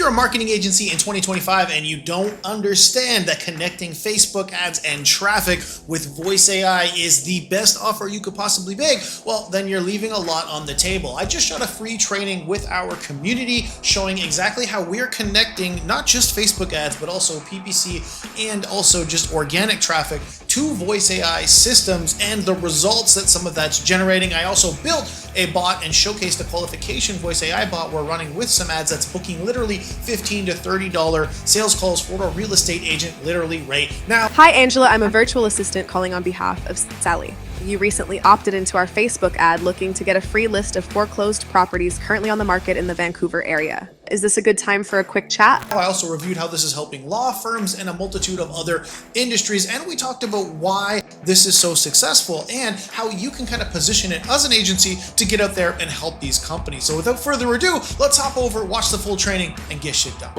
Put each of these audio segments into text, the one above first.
you're a marketing agency in 2025 and you don't understand that connecting Facebook ads and traffic with voice AI is the best offer you could possibly make, well, then you're leaving a lot on the table. I just shot a free training with our community showing exactly how we're connecting not just Facebook ads, but also PPC and also just organic traffic to voice AI systems and the results that some of that's generating. I also built a bot and showcased a qualification voice AI bot we're running with some ads that's booking literally $15 to $30 sales calls for a real estate agent literally right now. Hi, Angela. I'm a virtual assistant calling on behalf of Sally. You recently opted into our Facebook ad looking to get a free list of foreclosed properties currently on the market in the Vancouver area. Is this a good time for a quick chat? I also reviewed how this is helping law firms and a multitude of other industries, and we talked about why this is so successful and how you can kind of position it as an agency to get out there and help these companies. So without further ado, let's hop over, watch the full training, and get shit done.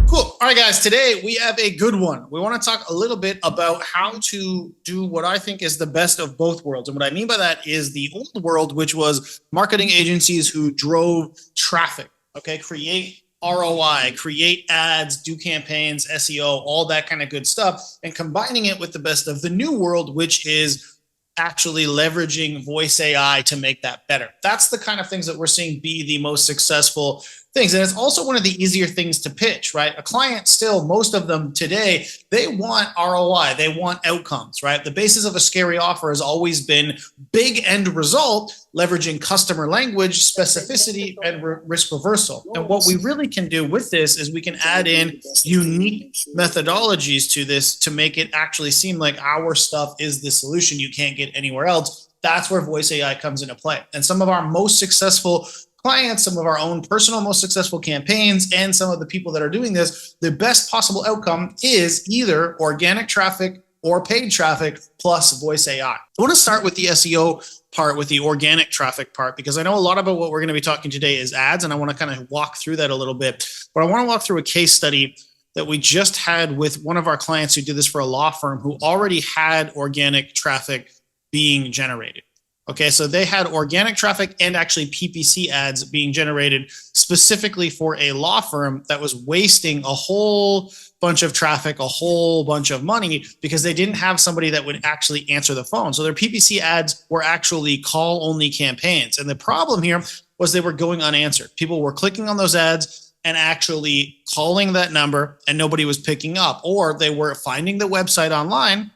Cool. All right, guys, today we have a good one. We want to talk a little bit about how to do what I think is the best of both worlds. And what I mean by that is the old world, which was marketing agencies who drove traffic, okay, create ROI, create ads, do campaigns, SEO, all that kind of good stuff, and combining it with the best of the new world, which is actually leveraging voice AI to make that better. That's the kind of things that we're seeing be the most successful things. And it's also one of the easier things to pitch, right? A client still, most of them today, they want ROI, they want outcomes, right? The basis of a scary offer has always been big end result, leveraging customer language, specificity, and risk reversal. And what we really can do with this is we can add in unique methodologies to this to make it actually seem like our stuff is the solution you can't get anywhere else. That's where voice AI comes into play. And some of our most successful clients, some of our own personal most successful campaigns, and some of the people that are doing this, the best possible outcome is either organic traffic or paid traffic plus voice AI. I want to start with the SEO part, with the organic traffic part, because I know a lot about what we're going to be talking today is ads, and I want to kind of walk through that a little bit. But I want to walk through a case study that we just had with one of our clients who did this for a law firm who already had organic traffic being generated. Okay, so they had organic traffic and actually PPC ads being generated specifically for a law firm that was wasting a whole bunch of traffic, a whole bunch of money because they didn't have somebody that would actually answer the phone. So their PPC ads were actually call-only campaigns. And the problem here was they were going unanswered. People were clicking on those ads and actually calling that number and nobody was picking up, or they were finding the website online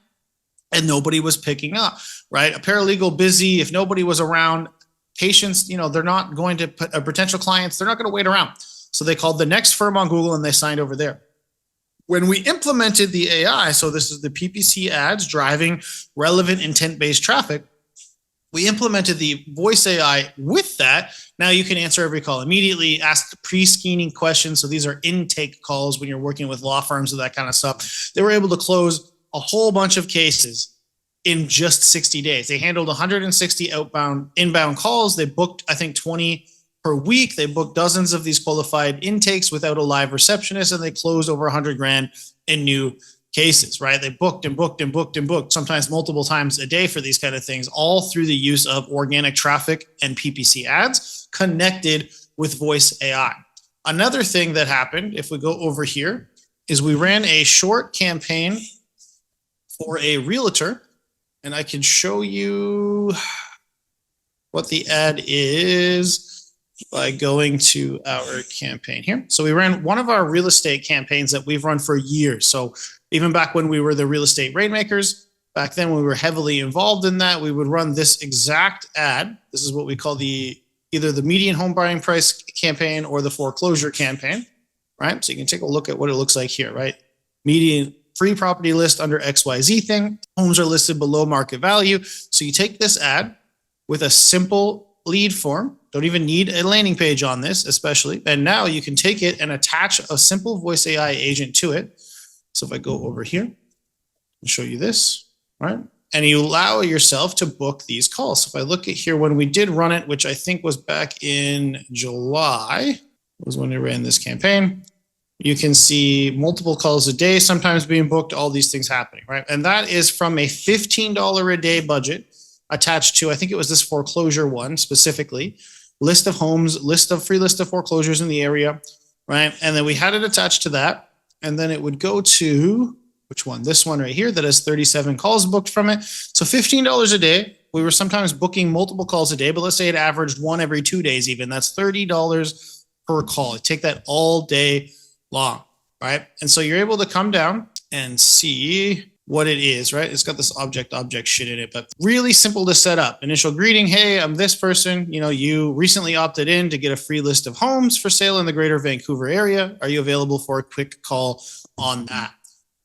and nobody was picking up, right? A paralegal busy, if nobody was around, patients, they're not going to put potential clients, they're not going to wait around. So they called the next firm on Google and they signed over there. When we implemented the AI, so this is the PPC ads driving relevant intent-based traffic, we implemented the voice AI with that. Now you can answer every call immediately, ask the pre-screening questions. So these are intake calls when you're working with law firms and that kind of stuff. They were able to close a whole bunch of cases in just 60 days. They handled 160 inbound calls. They booked, I think, 20 per week. They booked dozens of these qualified intakes without a live receptionist, and they closed over 100 grand in new cases, right? They booked and booked and booked and booked, sometimes multiple times a day for these kind of things, all through the use of organic traffic and PPC ads connected with voice AI. Another thing that happened, if we go over here, is we ran a short campaign for a realtor, and I can show you what the ad is by going to our campaign here. So we ran one of our real estate campaigns that we've run for years. So even back when we were the Real Estate Rainmakers, back then we were heavily involved in that, we would run this exact ad. This is what we call either the median home buying price campaign or the foreclosure campaign, right? So you can take a look at what it looks like here, right? Median free property list under XYZ thing. Homes are listed below market value. So you take this ad with a simple lead form. Don't even need a landing page on this, especially. And now you can take it and attach a simple voice AI agent to it. So if I go over here and show you this, right? And you allow yourself to book these calls. So if I look at here, when we did run it, which I think was back in July, was when we ran this campaign. You can see multiple calls a day, sometimes being booked, all these things happening, right? And that is from a $15 a day budget attached to, I think it was this foreclosure one specifically, list of homes, free list of foreclosures in the area, right? And then we had it attached to that. And then it would go to, which one? This one right here that has 37 calls booked from it. So $15 a day. We were sometimes booking multiple calls a day, but let's say it averaged one every 2 days even. That's $30 per call. You take that all day long, right? And so you're able to come down and see what it is, right? It's got this object shit in it, but really simple to set up. Initial greeting. Hey, I'm this person. You recently opted in to get a free list of homes for sale in the greater Vancouver area. Are you available for a quick call on that?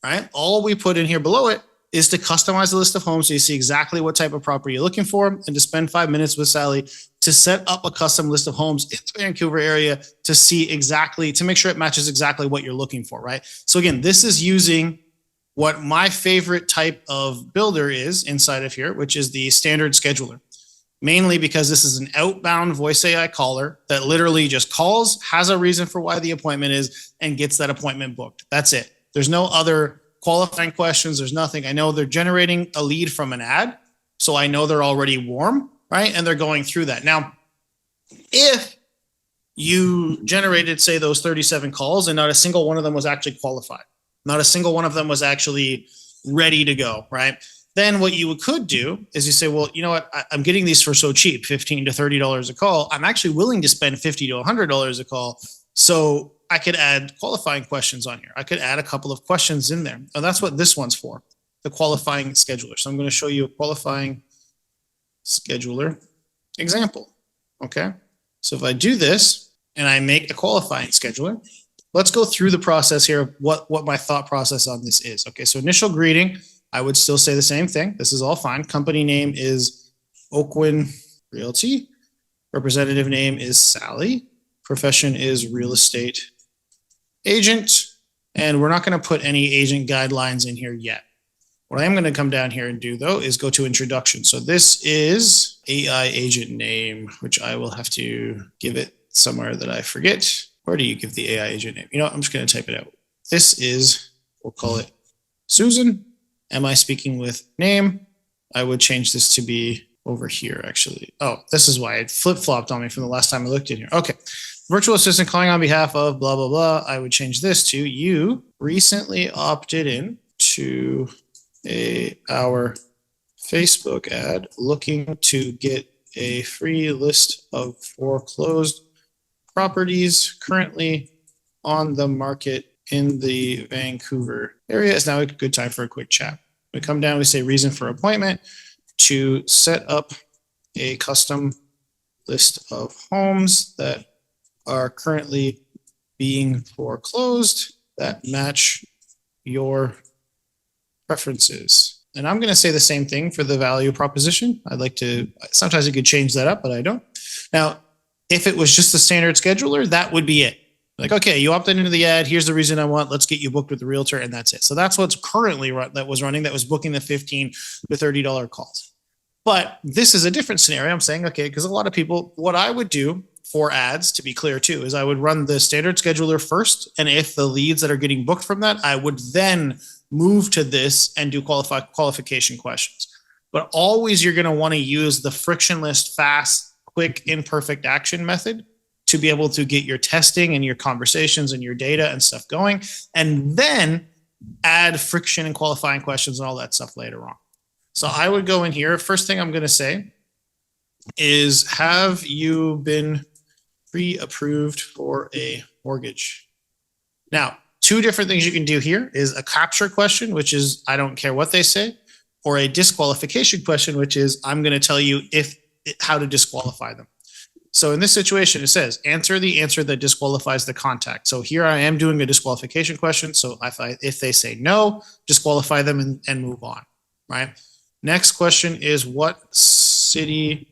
Right? All we put in here below it is to customize the list of homes so you see exactly what type of property you're looking for, and to spend 5 minutes with Sally to set up a custom list of homes in the Vancouver area to see exactly, to make sure it matches exactly what you're looking for, right? So again, this is using what my favorite type of builder is inside of here, which is the standard scheduler. Mainly because this is an outbound voice AI caller that literally just calls, has a reason for why the appointment is, and gets that appointment booked. That's it. There's no other qualifying questions. There's nothing. I know they're generating a lead from an ad, so I know they're already warm, right? And they're going through that. Now, if you generated, say, those 37 calls and not a single one of them was actually qualified, not a single one of them was actually ready to go, right? Then what you could do is you say, well, you know what? I'm getting these for so cheap, $15 to $30 a call. I'm actually willing to spend $50 to $100 a call. So I could add qualifying questions on here. I could add a couple of questions in there. And that's what this one's for, the qualifying scheduler. So I'm going to show you a qualifying scheduler example. Okay. So if I do this and I make a qualifying scheduler, let's go through the process here of what my thought process on this is. Okay. So initial greeting, I would still say the same thing. This is all fine. Company name is Oakwyn Realty. Representative name is Sally. Profession is real estate agent. And we're not going to put any agent guidelines in here yet. What I am going to come down here and do, though, is go to introduction. So this is AI agent name, which I will have to give it somewhere that I forget. Where do you give the AI agent name? I'm just going to type it out. This is, we'll call it Susan. Am I speaking with name? I would change this to be over here, actually. Oh, this is why it flip-flopped on me from the last time I looked in here. Okay. Virtual assistant calling on behalf of blah, blah, blah. I would change this to you recently opted in to our Facebook ad looking to get a free list of foreclosed properties currently on the market in the Vancouver area. Is now a good time for a quick chat. We come down, we say reason for appointment to set up a custom list of homes that are currently being foreclosed that match your preferences. And I'm going to say the same thing for the value proposition. Sometimes I could change that up, but I don't. Now, if it was just the standard scheduler, that would be it. Like, okay, you opted into the ad. Here's the reason I want. Let's get you booked with the realtor, and that's it. So that's what's currently that was booking the $15 to $30 calls. But this is a different scenario. I'm saying, okay, because a lot of people, what I would do for ads, to be clear too, is I would run the standard scheduler first. And if the leads that are getting booked from that, I would then move to this and do qualification questions. But always you're going to want to use the frictionless, fast, quick, imperfect action method to be able to get your testing and your conversations and your data and stuff going, and then add friction and qualifying questions and all that stuff later on. So I would go in here. First thing I'm going to say is, have you been pre-approved for a mortgage? Now, two different things you can do here is a capture question, which is, I don't care what they say, or a disqualification question, which is, I'm going to tell you how to disqualify them. So in this situation, it says, answer the answer that disqualifies the contact. So here I am doing a disqualification question. So if they say no, disqualify them and move on, right? Next question is, what city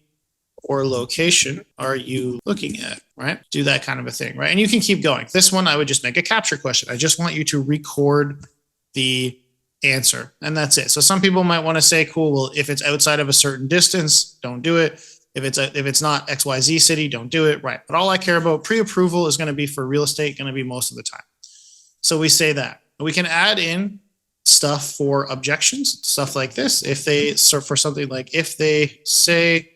or location are you looking at, right? Do that kind of a thing, right? And you can keep going. This one, I would just make a capture question. I just want you to record the answer, and that's it. So some people might want to say, cool, well, if it's outside of a certain distance, don't do it. If it's not XYZ city, don't do it, right? But all I care about, pre-approval is going to be for real estate, going to be most of the time. So we say that. We can add in stuff for objections, stuff like this. If they, so for something like, if they say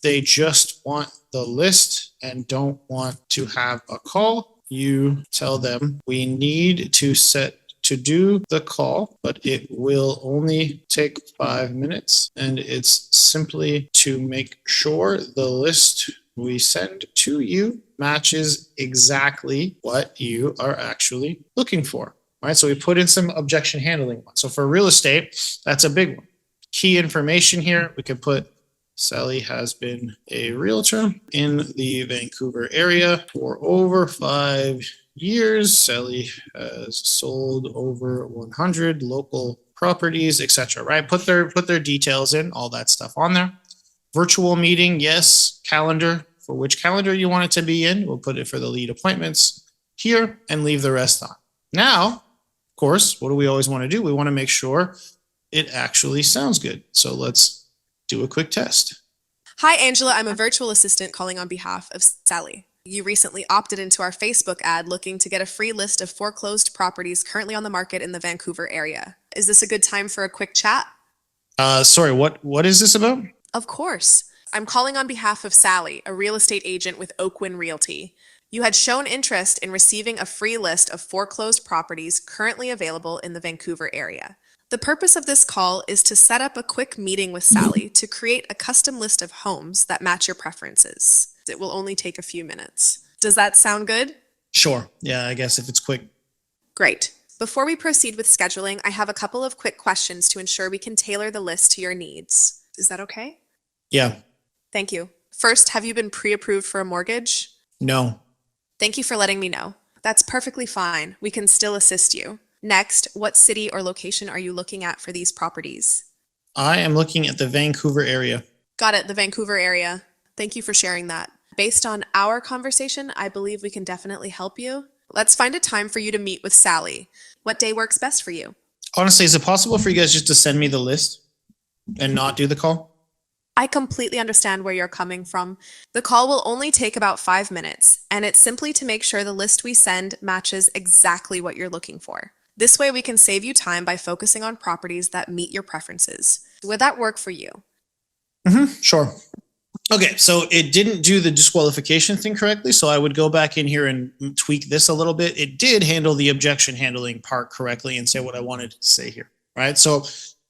they just want the list and don't want to have a call, you tell them we need to do the call, but it will only take 5 minutes, and it's simply to make sure the list we send to you matches exactly what you are actually looking for. All right, so we put in some objection handling. So for real estate, that's a big one. Key information here, we can put Sally has been a realtor in the Vancouver area for over 5 years. Sally has sold over 100 local properties, etc. Right? Put their details in, all that stuff on there. Virtual meeting, yes. Calendar, for which calendar you want it to be in. We'll put it for the lead appointments here and leave the rest on. Now, of course, what do we always want to do? We want to make sure it actually sounds good. So let's do a quick test. Hi, Angela. I'm a virtual assistant calling on behalf of Sally. You recently opted into our Facebook ad looking to get a free list of foreclosed properties currently on the market in the Vancouver area. Is this a good time for a quick chat? Sorry, what is this about? Of course. I'm calling on behalf of Sally, a real estate agent with Oakwyn Realty. You had shown interest in receiving a free list of foreclosed properties currently available in the Vancouver area. The purpose of this call is to set up a quick meeting with Sally to create a custom list of homes that match your preferences. It will only take a few minutes. Does that sound good? Sure. Yeah, I guess if it's quick. Great. Before we proceed with scheduling, I have a couple of quick questions to ensure we can tailor the list to your needs. Is that okay? Yeah. Thank you. First, have you been pre-approved for a mortgage? No. Thank you for letting me know. That's perfectly fine. We can still assist you. Next, what city or location are you looking at for these properties? I am looking at the Vancouver area. Got it, the Vancouver area. Thank you for sharing that. Based on our conversation, I believe we can definitely help you. Let's find a time for you to meet with Sally. What day works best for you? Honestly, is it possible for you guys just to send me the list and not do the call? I completely understand where you're coming from. The call will only take about 5 minutes, and it's simply to make sure the list we send matches exactly what you're looking for. This way we can save you time by focusing on properties that meet your preferences. Would that work for you? Sure. Okay, so it didn't do the disqualification thing correctly, so I would go back in here and tweak this a little bit. It did handle the objection handling part correctly and say what I wanted to say here, right? So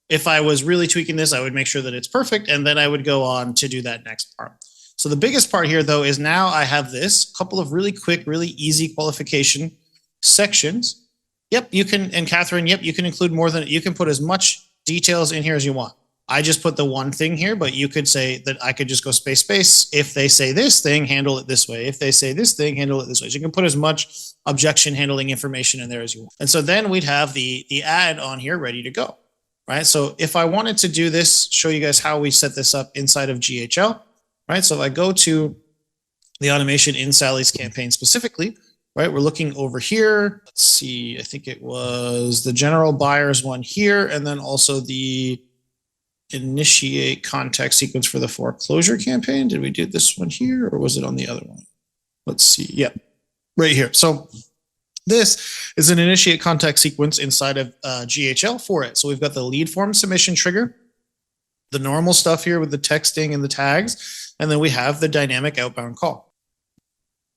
if I was really tweaking this, I would make sure that it's perfect, and then I would go on to do that next part. So the biggest part here, though, is now I have this couple of really quick, really easy qualification sections. Yep, you can, and Catherine, yep, you can include more than, you can put as much details in here as you want. I just put the one thing here, but you could say that I could just go space, space. If they say this thing, handle it this way. If they say this thing, handle it this way. So you can put as much objection handling information in there as you want. And so then we'd have the ad on here ready to go, right? So if I wanted to do this, show you guys how we set this up inside of GHL, right? So if I go to the automation in Sally's campaign specifically, right, we're looking over here. Let's see, I think it was the general buyers one here, and then also the initiate contact sequence for the foreclosure campaign. Did we do this one here, or was it on the other one? Let's see. Yep, right here. So this is an initiate contact sequence inside of GHL for it. So we've got the lead form submission trigger, the normal stuff here with the texting and the tags, and then we have the dynamic outbound call.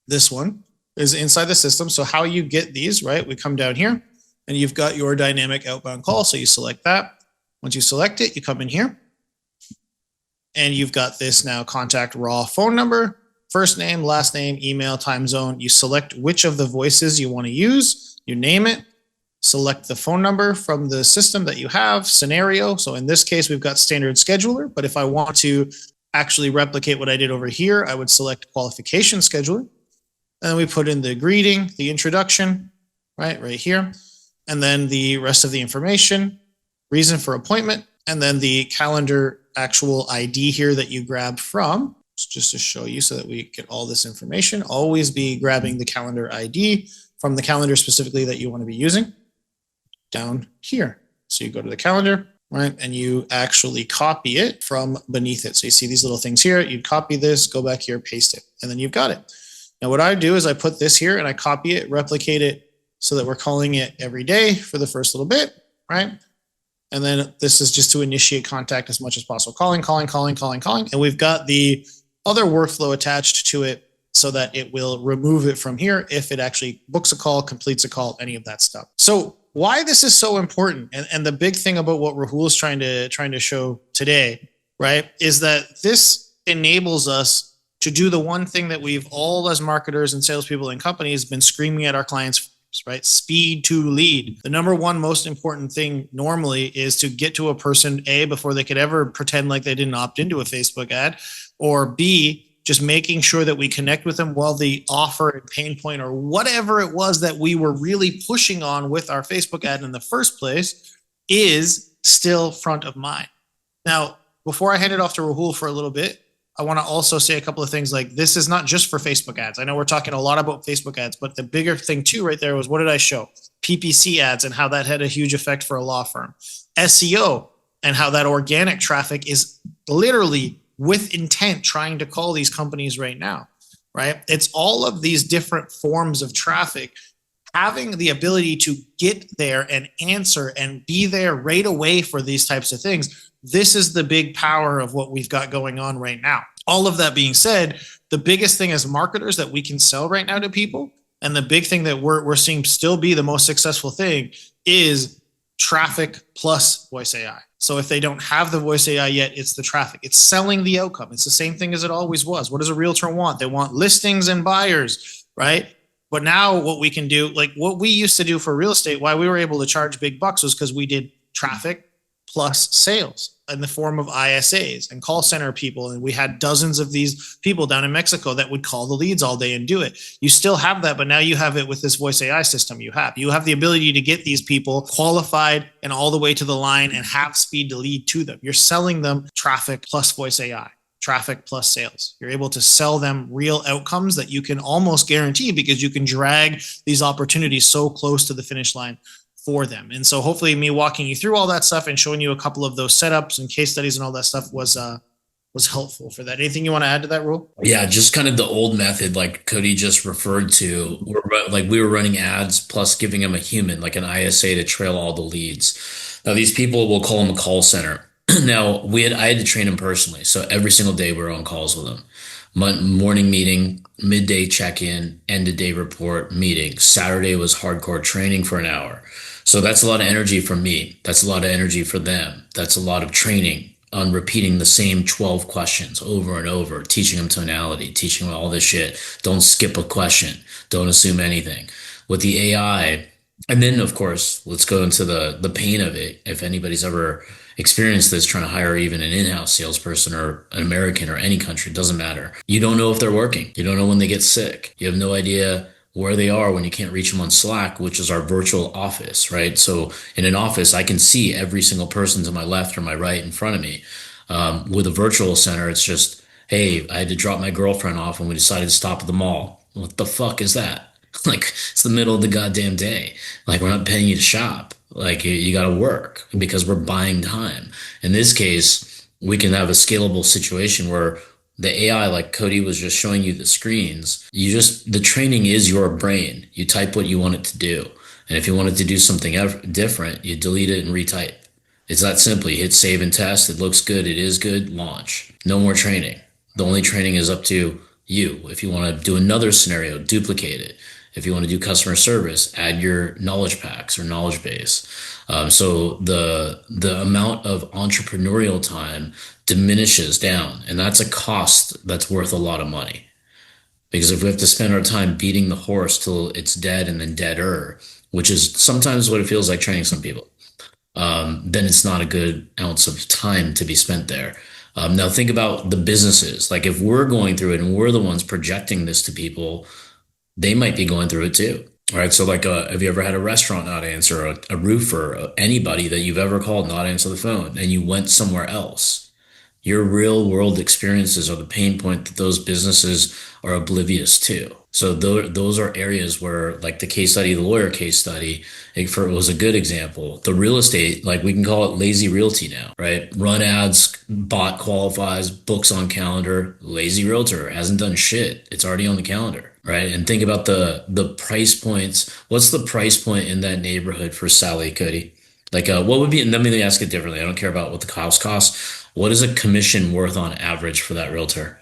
This one is inside the system. So how you get these, right? We come down here and you've got your dynamic outbound call. So you select that. Once you select it, you come in here and you've got this now contact raw phone number, first name, last name, email, time zone. You select which of the voices you want to use, you name it, select the phone number from the system that you have, scenario. So in this case, we've got standard scheduler, but if I want to actually replicate what I did over here, I would select qualification scheduler. And then we put in the greeting, the introduction, right here. And then the rest of the information, reason for appointment, and then the calendar actual ID here that you grab from, just to show you so that we get all this information. Always be grabbing the calendar ID from the calendar specifically that you want to be using down here. So you go to the calendar, right? And you actually copy it from beneath it. So you see these little things here, you'd copy this, go back here, paste it, and then you've got it. Now what I do is I put this here and I copy it, replicate it so that we're calling it every day for the first little bit, right? And then this is just to initiate contact as much as possible. Calling. And we've got the other workflow attached to it so that it will remove it from here if it actually books a call, completes a call, any of that stuff. So why this is so important, and the big thing about what Rahul is trying to show today, right, is that this enables us to do the one thing that we've all as marketers and salespeople and companies been screaming at our clients, right? Speed to lead. The number one most important thing normally is to get to a person, A, before they could ever pretend like they didn't opt into a Facebook ad, or B, just making sure that we connect with them while the offer and pain point or whatever it was that we were really pushing on with our Facebook ad in the first place is still front of mind. Now, before I hand it off to Rahul for a little bit, I want to also say a couple of things like this is not just for Facebook ads. I know we're talking a lot about Facebook ads, but the bigger thing too right there was, what did I show? PPC ads and how that had a huge effect for a law firm. SEO and how that organic traffic is literally with intent trying to call these companies right now, right? It's all of these different forms of traffic having the ability to get there and answer and be there right away for these types of things. This is the big power of what we've got going on right now. All of that being said, the biggest thing as marketers that we can sell right now to people, and the big thing that we're seeing still be the most successful thing, is traffic plus voice AI. So if they don't have the voice AI yet, it's the traffic. It's selling the outcome. It's the same thing as it always was. What does a realtor want? They want listings and buyers, right? But now what we can do, like what we used to do for real estate, why we were able to charge big bucks was because we did traffic plus sales in the form of ISAs and call center people. And we had dozens of these people down in Mexico that would call the leads all day and do it. You still have that, but now you have it with this voice AI system you have. You have the ability to get these people qualified and all the way to the line and have speed to lead to them. You're selling them traffic plus voice AI. Traffic plus sales. You're able to sell them real outcomes that you can almost guarantee because you can drag these opportunities so close to the finish line for them. And so hopefully me walking you through all that stuff and showing you a couple of those setups and case studies and all that stuff was helpful for that. Anything you want to add to that, Rule? Yeah, just kind of the old method like Cody just referred to. We were running ads plus giving them a human, like an ISA, to trail all the leads. Now these people, we'll call them a call center. Now I had to train them personally. So every single day we were on calls with them. Morning meeting, midday check-in, end of day report meeting. Saturday was hardcore training for an hour. So that's a lot of energy for me. That's a lot of energy for them. That's a lot of training on repeating the same 12 questions over and over, teaching them tonality, teaching them all this shit. Don't skip a question. Don't assume anything. With the AI, and then of course, let's go into the pain of it. If anybody's ever experienced this, trying to hire even an in-house salesperson or an American or any country, doesn't matter. You don't know if they're working. You don't know when they get sick. You have no idea where they are when you can't reach them on Slack, which is our virtual office, right? So in an office, I can see every single person to my left or my right in front of me. With a virtual center, it's just, hey, I had to drop my girlfriend off and we decided to stop at the mall. What the fuck is that? Like, it's the middle of the goddamn day. Like, we're not paying you to shop. Like, you got to work because we're buying time. In this case, we can have a scalable situation where the AI, like Cody was just showing you the screens, the training is your brain. You type what you want it to do. And if you want it to do something different, you delete it and retype. It's that simple. You hit save and test. It looks good. It is good. Launch. No more training. The only training is up to you. If you want to do another scenario, duplicate it. If you want to do customer service, add your knowledge packs or knowledge base. So the amount of entrepreneurial time diminishes down, and that's a cost that's worth a lot of money. Because if we have to spend our time beating the horse till it's dead and then deader, which is sometimes what it feels like training some people, then it's not a good ounce of time to be spent there. Now think about the businesses. Like if we're going through it and we're the ones projecting this to people, they might be going through it too. All right. So like, have you ever had a restaurant not answer, a roofer, anybody that you've ever called not answer the phone, and you went somewhere else? Your real world experiences are the pain point that those businesses are oblivious to. So those are areas where, like the case study, the lawyer case study, it was a good example. The real estate, like we can call it lazy realty now, right? Run ads, bot qualifies, books on calendar, lazy realtor hasn't done shit. It's already on the calendar, right? And think about the price points. What's the price point in that neighborhood for Sally, Cody? Like, what would be, and let me ask it differently. I don't care about what the house costs. What is a commission worth on average for that realtor?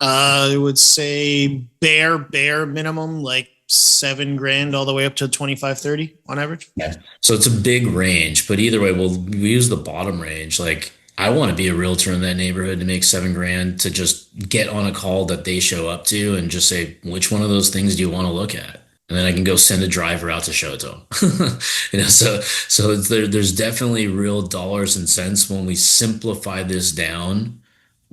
I would say bare minimum, like 7 grand all the way up to 25, 30 on average. Yeah. So it's a big range, but either way, we use the bottom range. Like I want to be a realtor in that neighborhood to make 7 grand to just get on a call that they show up to and just say, which one of those things do you want to look at? And then I can go send a driver out to show it to them. So there's definitely real dollars and cents when we simplify this down,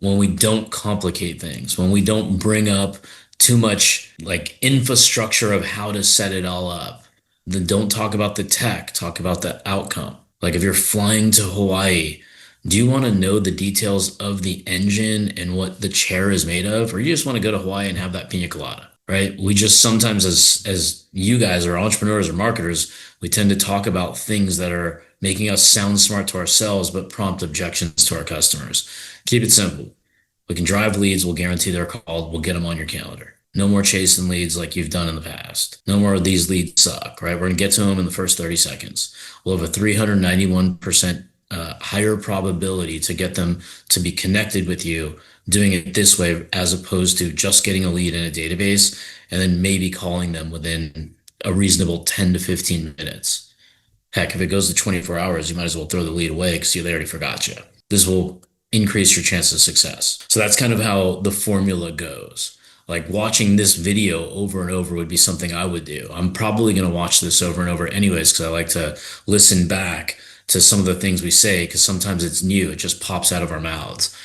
when we don't complicate things, when we don't bring up too much like infrastructure of how to set it all up. Then don't talk about the tech, talk about the outcome. Like if you're flying to Hawaii, do you want to know the details of the engine and what the chair is made of, or you just want to go to Hawaii and have that pina colada, right? We just sometimes, as you guys are entrepreneurs or marketers, we tend to talk about things that are making us sound smart to ourselves, but prompt objections to our customers. Keep it simple. We can drive leads. We'll guarantee they're called. We'll get them on your calendar. No more chasing leads like you've done in the past. No more of these leads suck, right? We're going to get to them in the first 30 seconds. We'll have a 391% higher probability to get them to be connected with you doing it this way, as opposed to just getting a lead in a database and then maybe calling them within a reasonable 10 to 15 minutes. Heck, if it goes to 24 hours, you might as well throw the lead away because they already forgot you. This will increase your chance of success. So that's kind of how the formula goes. Like watching this video over and over would be something I would do. I'm probably going to watch this over and over anyways, because I like to listen back to some of the things we say, because sometimes it's new. It just pops out of our mouths.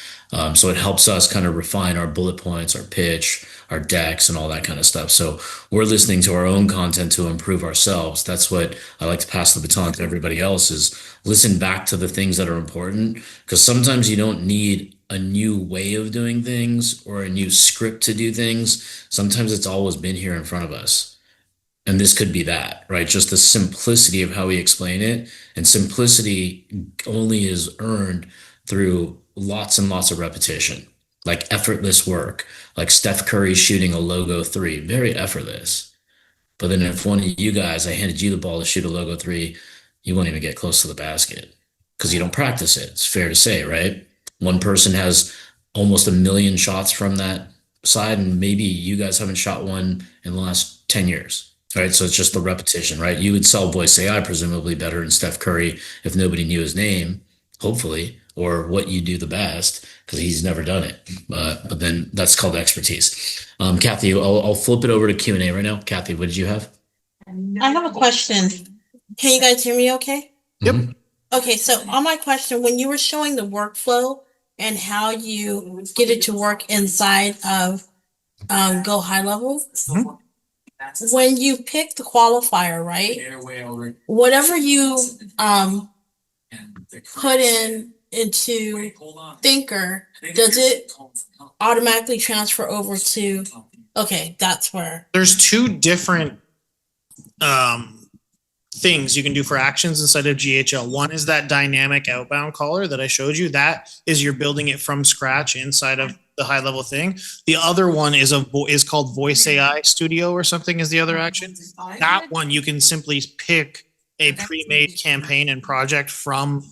So it helps us kind of refine our bullet points, our pitch, our decks, and all that kind of stuff. So we're listening to our own content to improve ourselves. That's what I like to pass the baton to everybody else, is listen back to the things that are important, because sometimes you don't need a new way of doing things or a new script to do things. Sometimes it's always been here in front of us. And this could be that, right? Just the simplicity of how we explain it. And simplicity only is earned through lots and lots of repetition, like effortless work, like Steph Curry shooting a logo three, very effortless. But then if one of you guys, I handed you the ball to shoot a logo three, you won't even get close to the basket because you don't practice it. It's fair to say, right? One person has almost 1 million shots from that side, and maybe you guys haven't shot one in the last 10 years. Right. So it's just the repetition, right? You would sell Voice AI presumably better than Steph Curry if nobody knew his name, hopefully, or what you do the best, because he's never done it. But then that's called expertise. Kathy, I'll flip it over to Q&A right now. Kathy, what did you have? I have a question. Can you guys hear me okay? Yep. Mhm. Okay, so on my question, when you were showing the workflow and how you get it to work inside of Go High Level, when you pick the qualifier, right? Whatever you put into Thinker, does it automatically transfer over to? Okay, that's where. There's two different things you can do for actions inside of GHL. One is that dynamic outbound caller that I showed you. That is you're building it from scratch inside of the high level thing. The other one is is called Voice AI Studio or something is the other action. That one you can simply pick a pre-made campaign and project from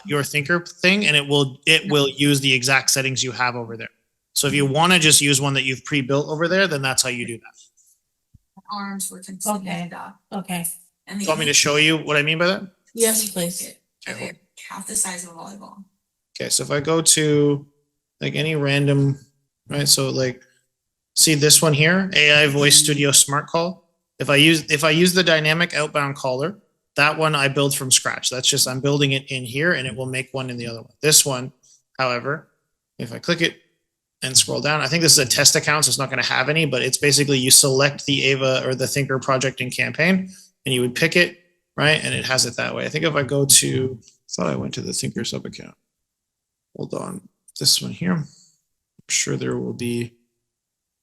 your Thinker thing, and it will use the exact settings you have over there. So if you want to just use one that you've pre-built over there, then that's how you do that. Arms were completely Okay. And Do you want me to show you what I mean by that? Yes, please. they're half the size of a volleyball. Okay, so if I go to like any random, right? So like, see this one here, AI Voice Studio Smart Call. If I use the dynamic outbound caller, that one I build from scratch. That's just I'm building it in here, and it will make one in the other one. This one, however, if I click it and scroll down, I think this is a test account, so it's not going to have any, but it's basically you select the Ava or the Thinker project and campaign, and you would pick it, right? And it has it that way. I think if I go to, I thought I went to the Thinker sub account. Hold on, this one here. I'm sure there will be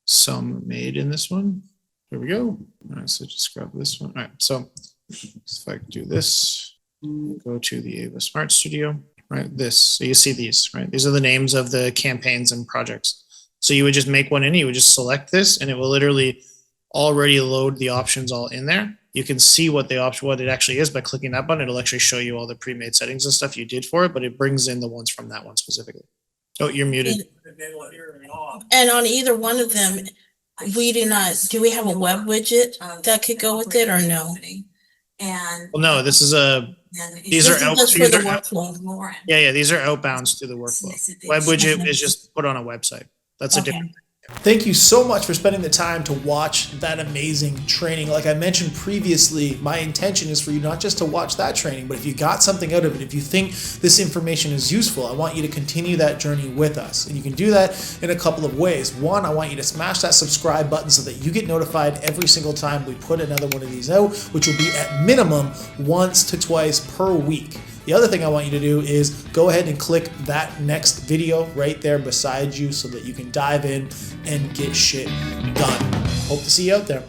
some made in this one. Here we go. All right, so just grab this one. All right, so if I do this, go to the Ava Smart Studio, right? This, so you see these, right? These are the names of the campaigns and projects. So you would just make one in, you would just select this, and it will literally already load the options all in there. You can see what the option, what it actually is by clicking that button. It'll actually show you all the pre-made settings and stuff you did for it, but it brings in the ones from that one specifically. Oh, you're muted. And on either one of them, we do not, do we have a web widget that could go with it or no? And. Well, no, this is these This are is just for these the are workflow. yeah, these are outbounds to the workflow. Web widget is just put on a website. That's a Okay. different. Thank you so much for spending the time to watch that amazing training. Like I mentioned previously, my intention is for you not just to watch that training, but if you got something out of it, if you think this information is useful, I want you to continue that journey with us. And you can do that in a couple of ways. One, I want you to smash that subscribe button so that you get notified every single time we put another one of these out, which will be at minimum once to twice per week. The other thing I want you to do is go ahead and click that next video right there beside you so that you can dive in and get shit done. Hope to see you out there.